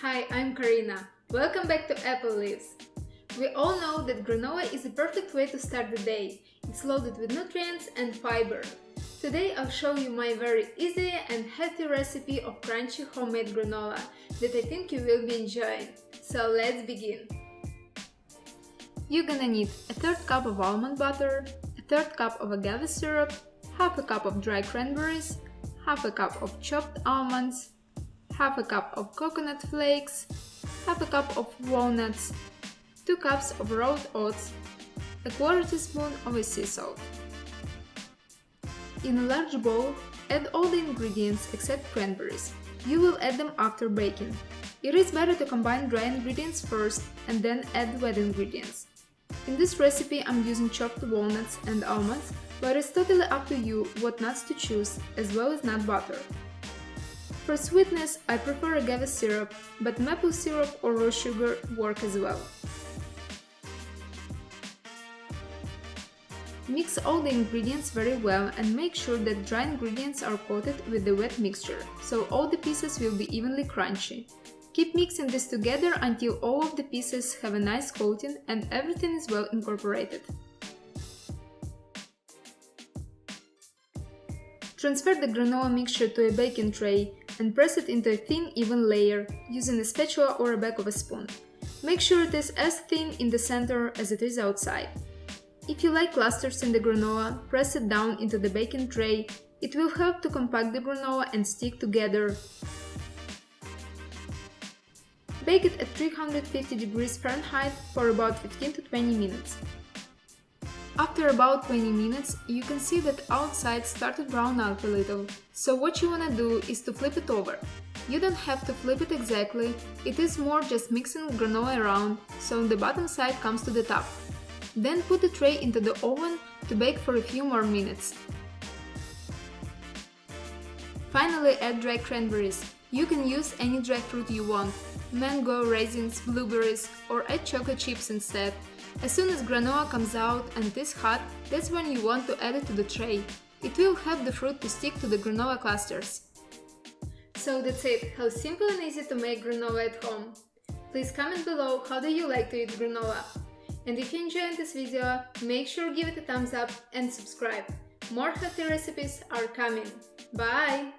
Hi, I'm Karina. Welcome back to Apple Leaves. We all know that granola is the perfect way to start the day. It's loaded with nutrients and fiber. Today I'll show you my very easy and healthy recipe of crunchy homemade granola that I think you will be enjoying. So let's begin. You're gonna need a third cup of almond butter, a third cup of agave syrup, half a cup of dried cranberries, half a cup of chopped almonds, half a cup of coconut flakes, half a cup of walnuts, 2 cups of rolled oats, a quarter teaspoon of sea salt. In a large bowl, add all the ingredients except cranberries. You will add them after baking. It is better to combine dry ingredients first and then add wet ingredients. In this recipe I'm using chopped walnuts and almonds, but it's totally up to you what nuts to choose, as well as nut butter. For sweetness, I prefer agave syrup, but maple syrup or raw sugar work as well. Mix all the ingredients very well and make sure that dry ingredients are coated with the wet mixture, so all the pieces will be evenly crunchy. Keep mixing this together until all of the pieces have a nice coating and everything is well incorporated. Transfer the granola mixture to a baking tray and press it into a thin, even layer using a spatula or a back of a spoon. Make sure it is as thin in the center as it is outside. If you like clusters in the granola, press it down into the baking tray. It will help to compact the granola and stick together. Bake it at 350 degrees Fahrenheit for about 15 to 20 minutes. After about 20 minutes, you can see that outside started to brown out a little, so what you wanna do is to flip it over. You don't have to flip it exactly, it is more just mixing granola around, so the bottom side comes to the top. Then put the tray into the oven to bake for a few more minutes. Finally, add dried cranberries. You can use any dried fruit you want, mango, raisins, blueberries, or add chocolate chips instead. As soon as granola comes out and it is hot, that's when you want to add it to the tray. It will help the fruit to stick to the granola clusters. So that's it, how simple and easy to make granola at home. Please comment below how do you like to eat granola. And if you enjoyed this video, make sure to give it a thumbs up and subscribe. More healthy recipes are coming. Bye!